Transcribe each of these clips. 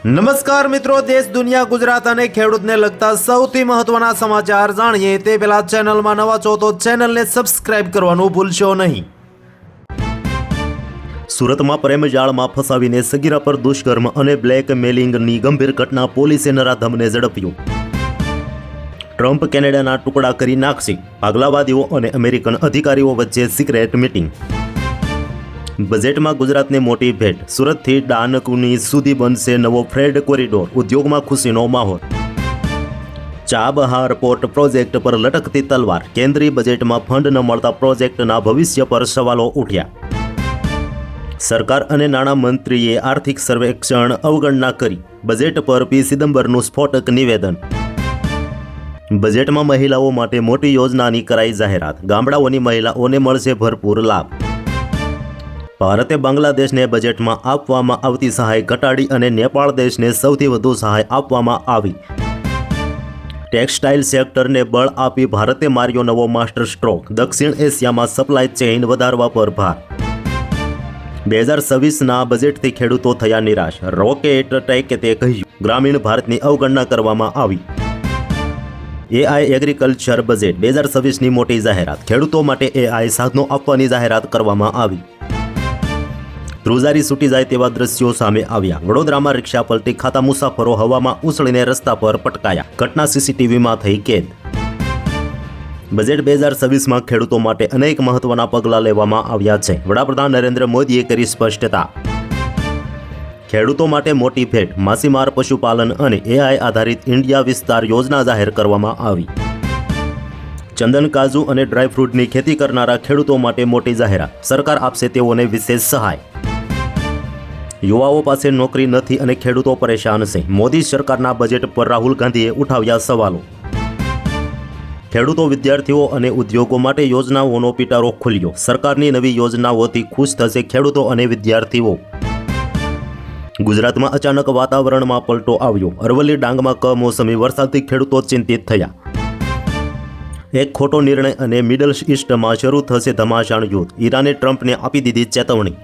નમસ્કાર મિત્રો, દેશ દુનિયા ગુજરાત અને ખેડૂતને લગતા સૌથી મહત્વના સમાચાર જાણીએ તે પહેલા ચેનલમાં નવા છો તો ચેનલને સબસ્ક્રાઇબ કરવાનું ભૂલશો નહીં। સુરતમાં પ્રેમજાળમાં ફસાવીને સગીરા પર દુષ્કર્મ અને બ્લેકમેલિંગની ગંભીર ઘટના, પોલીસે નરાધમને ઝડપ્યો। ટ્રમ્પ કેનેડાના ટુકડા કરી નાખશે, ભાગલાવાદીઓ અને અમેરિકન અધિકારીઓ વચ્ચે સિક્રેટ મીટિંગ। બજેટમાં ગુજરાતને મોટી ભેટ, સુરતથી ડાનકુની સુધી બનશે નવો ફ્રેડ કોરિડોર, ઉદ્યોગમાં ખુશીનો માહોલ। ચાબહાર પોર્ટ પ્રોજેક્ટ પર લટકતી તલવાર, કેન્દ્રીય બજેટમાં ફંડ ન મળતા પ્રોજેક્ટના ભવિષ્ય પર સવાલો ઉઠ્યા। સરકાર અને નાણામંત્રીએ આર્થિક સર્વેક્ષણ અવગણના કરી, બજેટ પર પી ચિદમ્બરનું સ્ફોટક નિવેદન। બજેટમાં મહિલાઓ માટે મોટી યોજનાની કરાઈ જાહેરાત, ગામડાઓની મહિલાઓને મળશે ભરપૂર લાભ। ભારતે બાંગ્લાદેશને બજેટમાં આપવામાં આવતી સહાય ઘટાડી અને નેપાળ દેશને સૌથી વધુ સહાય આપવામાં આવી। ટેક્સટાઇલ સેક્ટરને બળ આપી ભારતે માર્યો નવો માસ્ટર સ્ટ્રોક, દક્ષિણ એશિયામાં સપ્લાય ચેઇન વધારવા પર ભાર। 2026ના બજેટથી ખેડૂતો થયા નિરાશ, રોકેટ ટેકે કહ્યું, ગ્રામીણ ભારતની અવગણના કરવામાં આવી। એઆઈ એગ્રીકલ્ચર બજેટ 2026ની મોટી જાહેરાત, ખેડૂતો માટે એઆઈ સાધનો આપવાની જાહેરાત કરવામાં આવી। ધ્રુજારી છૂટી જાય તેવા દ્રશ્યો સામે આવ્યા, વડોદરામાં રિક્ષા પલટી ખાતા મુસાફરો હવામાં ઉછળીને રસ્તા પર પટકાયા, ઘટના સીસીટીવીમાં થઈ કેદ। બજેટ 2026માં ખેડૂતો માટે અનેક મહત્વના પગલાં લેવામાં આવ્યા છે, વડાપ્રધાન નરેન્દ્ર મોદીએ કરી સ્પષ્ટતા। ખેડૂતો માટે મોટી ભેટ, માછીમાર, પશુપાલન અને એઆઈ આધારિત ઇન્ડિયા વિસ્તાર યોજના જાહેર કરવામાં આવી। ચંદન, કાજુ અને ડ્રાયફ્રૂટની ખેતી કરનારા ખેડૂતો માટે મોટી જાહેરાત, સરકાર આપશે તેઓને વિશેષ સહાય। યુવાઓ પાસે નોકરી નથી અને ખેડૂતો પરેશાન છે, મોદી સરકારના બજેટ પર રાહુલ ગાંધીએ ઉઠાવ્યા સવાલો। ખેડૂતો, વિદ્યાર્થીઓ અને ઉદ્યોગો માટે યોજનાઓનો પિટારો ખુલ્યો, સરકારની નવી યોજનાઓથી ખુશ થશે ખેડૂતો અને વિદ્યાર્થીઓ। ગુજરાતમાં અચાનક વાતાવરણમાં પલટો આવ્યો, અરવલ્લી, ડાંગમાં કમોસમી વરસાદથી ખેડૂતો ચિંતિત થયા। એક ખોટો નિર્ણય અને મિડલ ઇસ્ટમાં શરૂ થશે ધમાસાણ યુદ્ધ, ઈરાને ટ્રમ્પને આપી દીધી ચેતવણી।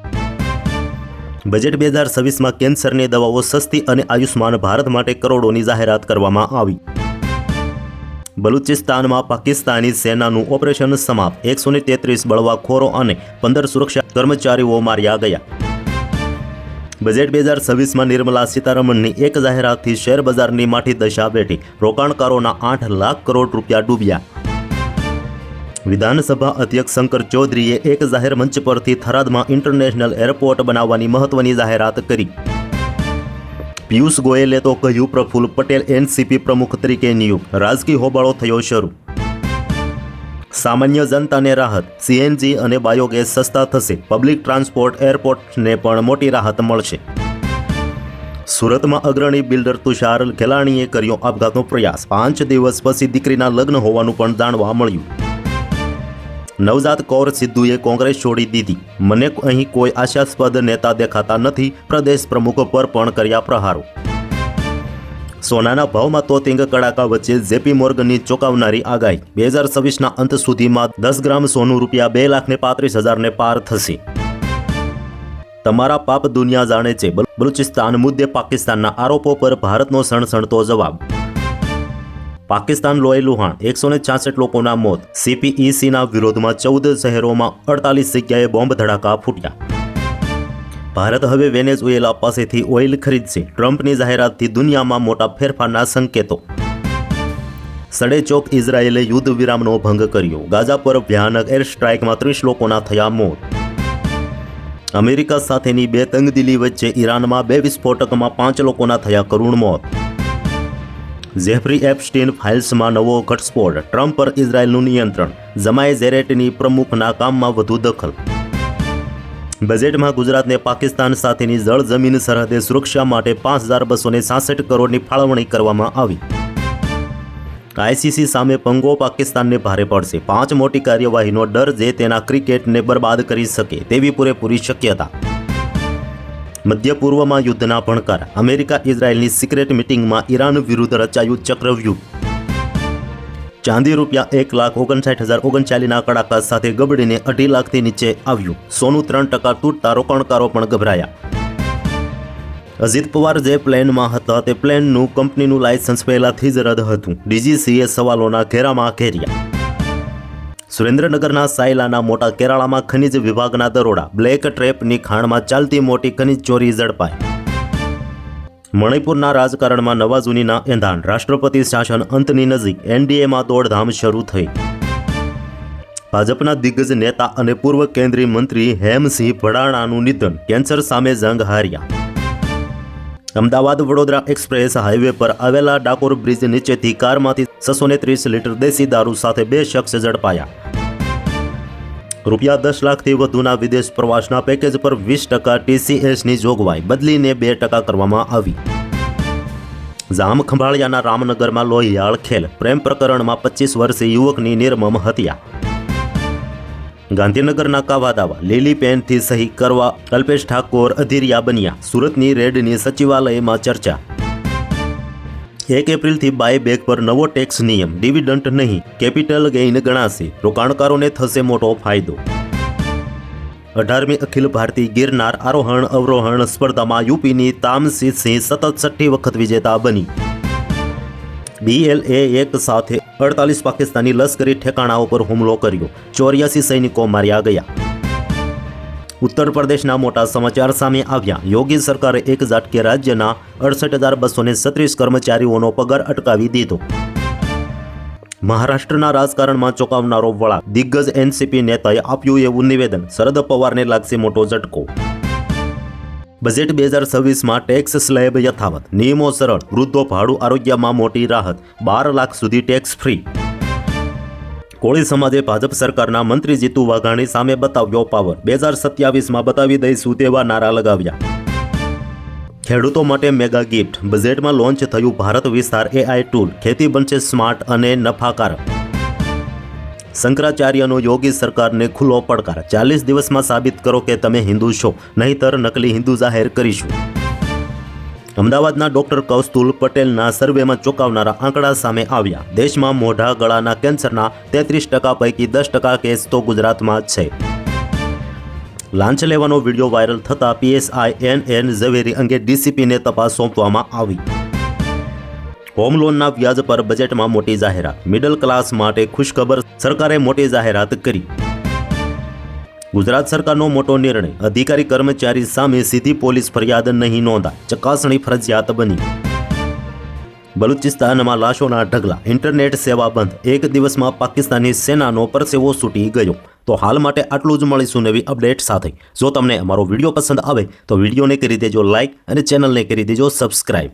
બજેટ 2026માં કેન્સરની દવાઓ સસ્તી અને આયુષ્માન ભારત માટે કરોડોની જાહેરાત કરવામાં આવી। બલુચિસ્તાનમાં પાકિસ્તાની સેનાનું ઓપરેશન સમાપ્ત, 133 બળવાખોરો અને 15 સુરક્ષા કર્મચારીઓ માર્યા ગયા। બજેટ 2026માં નિર્મલા સીતારમણની એક જાહેરાતથી શેર બજારની માઠી દશા બેઠી, રોકાણકારોના 8 લાખ કરોડ રૂપિયા ડૂબ્યા। વિધાનસભા અધ્યક્ષ શંકર ચૌધરીએ એક જાહેર મંચ પરથી થરાદમાં ઇન્ટરનેશનલ એરપોર્ટ બનાવવાની મહત્વની જાહેરાત કરી। પિયુષ ગોયલે તો કહ્યું, પ્રફુલ્લ પટેલ એનસીપી પ્રમુખ તરીકે નિયુક્ત, રાજકીય હોબાળો થયો શરૂ। સામાન્ય જનતાને રાહત, સીએનજી અને બાયોગેસ સસ્તા થશે, પબ્લિક ટ્રાન્સપોર્ટ એરપોર્ટને પણ મોટી રાહત મળશે। સુરતમાં અગ્રણી બિલ્ડર તુષાર ગેલાણીએ કર્યો આપઘાતનો પ્રયાસ, 5 દિવસ પછી દીકરીના લગ્ન હોવાનું પણ જાણવા મળ્યું। નવજાત કૌર સિદ્ધુએ કોંગ્રેસ છોડી દીધી, મને અહીં કોઈ આશાસ્પદ નેતા દેખાતા નથી, પ્રદેશ પ્રમુખ પર પણ કર્યા પ્રહારો। સોનાના ભાવમાં તોતિંગ કડાકા વચ્ચે જેપી મોર્ગનની ચોંકાવનારી આગાહી, 2026ના અંત સુધીમાં 10 ગ્રામ સોનું ₹2,35,000 પાર થશે। તમારા પાપ દુનિયા જાણે છે, બલુચિસ્તાન મુદ્દે પાકિસ્તાનના આરોપો પર ભારતનો સણસણતો જવાબ। પાકિસ્તાન લોહી લુહાણ, 166 લોકોના મોત, સીપીઈસીના વિરોધમાં 14 શહેરોમાં 48 જગ્યાએ બોમ્બ ધડાકા ફૂટ્યા। ભારત હવે વેનેઝુએલા પાસેથી ઓઇલ ખરીદશે, ટ્રમ્પની જાહેરાતથી દુનિયામાં મોટા ફેરફારના સંકેતો। સડેચોક ઇઝરાયેલે યુદ્ધ વિરામનો ભંગ કર્યો, ગાઝા પર ભયાનક એર સ્ટ્રાઇકમાં 30 લોકોના થયા મોત। અમેરિકા સાથેની બે તંગદિલી વચ્ચે ઈરાનમાં 2 વિસ્ફોટકમાં 5 લોકોના થયા કરુણ મોત। જેફરી એપ્સ્ટીન ફાઇલ્સમાં નવો ઘટસ્ફોટ, ટ્રમ્પ પર ઇઝરાયેલનું નિયંત્રણ, જમાય ઝેરેટની પ્રમુખના કામમાં વધુ દખલ। બજેટમાં ગુજરાતને પાકિસ્તાન સાથેની જળ જમીન સરહદે સુરક્ષા માટે 5,266 કરોડની ફાળવણી કરવામાં આવી। આઈસીસી સામે પંગો પાકિસ્તાનને ભારે પડશે, 5 મોટી કાર્યવાહીનો ડર જે તેના ક્રિકેટને બરબાદ કરી શકે તેવી પૂરેપૂરી શક્યતા। મધ્ય પૂર્વમાં યુદ્ધના ભણકાર, અમેરિકા ઇઝરાયેલની સિક્રેટ મિટિંગમાં ઈરાન વિરુદ્ધ રચાયું ચક્રવ્યૂહ। ચાંદી ₹1,59,039ના કડાકા સાથે ગબડીને 2.5 લાખથી નીચે આવ્યું, સોનું 3% તૂટતા રોકાણકારો પણ ગભરાયા। અજીત પવાર જે પ્લેનમાં હતા તે પ્લેનનું કંપનીનું લાયસન્સ પહેલાથી જ રદ હતું. ડીજીસીએ સવાલોના ઘેરામાં ઘેર્યા. સુરેન્દ્રનગરના સાયલાના મોટા કેરાળામાં ખનિજ વિભાગના દરોડા. બ્લેક ટ્રેપની ખાણમાં ચાલતી મોટી ખનિજ ચોરી ઝડપાઈ. મણિપુરના રાજકારણમાં નવા જૂનીના એંધાણ. રાષ્ટ્રપતિ શાસન અંતની નજીક. એનડીએમાં દોડધામ શરૂ થઈ. ભાજપના દિગ્ગજ નેતા અને પૂર્વ કેન્દ્રીય મંત્રી હેમસિંહ ભડાણાનું નિધન. કેન્સર સામે જંગ હાર્યા. અમદાવાદ વડોદરા એક્સપ્રેસ હાઈવે પર આવેલા ડાકોર બ્રિજ નીચેથી કારમાંથી 630 લીટર દેશી દારૂ સાથે 2 શખ્સ ઝડપાયા. રૂપિયા 10 લાખથી વધુના વિદેશ પ્રવાસના પેકેજ પર 20% TCSની જોગવાઈ બદલીને 2% કરવામાં આવી. જામ ખંભાળિયાના રામનગરમાં લોહિયાળ ખેલ. પ્રેમ પ્રકરણમાં 25 વર્ષીય યુવકની નિર્મમ હત્યા. ગાંધીનગરના કાવાદાવા. લીલી પેનથી સહી કરવા અલ્પેશ ઠાકોર અધીરિયા બન્યા. સુરતની રેડની સચિવાલયમાં ચર્ચા. 1 એપ્રિલથી બાયબેક પર નવો ટેક્સ નિયમ. ડિવિડન્ટ નહીં, કેપિટલ ગેઇન ગણાશે. રોકાણકારોને થશે મોટો ફાયદો. 18મી અખિલ ભારતીય ગિરનાર આરોહણ અવરોહણ સ્પર્ધામાં યુપીની તામસી સિંહ સતત 6ઠ્ઠી વખત વિજેતા બની. BLA એક સાથે 48 પાકિસ્તાની લશ્કરી ઠેકાણાઓ પર હુમલો કર્યો. 84 સૈનિકો માર્યા ગયા. ઉત્તર પ્રદેશના મોટા સમાચાર સામે આવ્યા. યોગી સરકારે એક ઝાટકે રાજ્યના 68,236 કર્મચારીઓનો પગાર અટકાવી દીધો. મહારાષ્ટ્રના રાજકારણમાં ચોંકાવનારો વળાંક. દિગ્ગજ NCP નેતાએ આપ્યું એવું નિવેદન. શરદ પવારને લાગશે મોટો ઝટકો. બજેટ 2026માં ટેક્સ સ્લેબ યથાવત. નિયમો સરળ. વૃદ્ધો ભાડું આરોગ્યમાં મોટી રાહત. 12 લાખ સુધી ટેક્સ ફ્રી. કોળી સમાજે ભાજપ સરકારના મંત્રી જીતુ વાઘાણી સામે બતાવ્યો પાવર. 2027માં બતાવી દઈશું તેવા નારા લગાવ્યા. ખેડૂતો માટે મેગા ગિફ્ટ. બજેટમાં લોન્ચ થયું ભારત વિસ્તાર AI ટૂલ. ખેતી બનશે સ્માર્ટ અને નફાકારક. શંકરાચાર્યનો યોગી સરકારને ખુલ્લો પડકાર. 40 દિવસમાં સાબિત કરો કે તમે હિન્દુ છો, નહીંતર નકલી હિન્દુ જાહેર કરીશું. અમદાવાદના ડોક્ટર કૌસ્તુલ પટેલના સર્વેમાં ચોંકાવનારા આંકડા સામે આવ્યા. દેશમાં મોઢા ગળાના કેન્સરના 33% પૈકી 10% કેસ તો ગુજરાતમાં જ છે. લાંચ લેવાનો વિડીયો વાયરલ થતાં PSI NN ઝવેરી અંગે DCPને તપાસ સોંપવામાં આવી. હોમ લોનના વ્યાજ પર બજેટમાં મોટી જાહેરાત. મિડલ ક્લાસ માટે ખુશખબર. સરકારે મોટી જાહેરાત કરી. ગુજરાત સરકારનો મોટો નિર્ણય. અધિકારી કર્મચારી સામે સીધી પોલીસ ફરિયાદ નહીં નોંધાય. ચકાસણી ફરજિયાત બની. બલુચિસ્તાનમાં લાશોના ઢગલા. ઇન્ટરનેટ સેવા બંધ. એક દિવસમાં પાકિસ્તાની સેનાનો પરસેવો છૂટી ગયો. તો હાલ માટે આટલું જ. મળીશું નવી અપડેટ સાથે. જો તમને અમારો વિડીયો પસંદ આવે તો વિડીયોને કરી દેજો લાઇક અને ચેનલને કરી દેજો સબસ્ક્રાઇબ.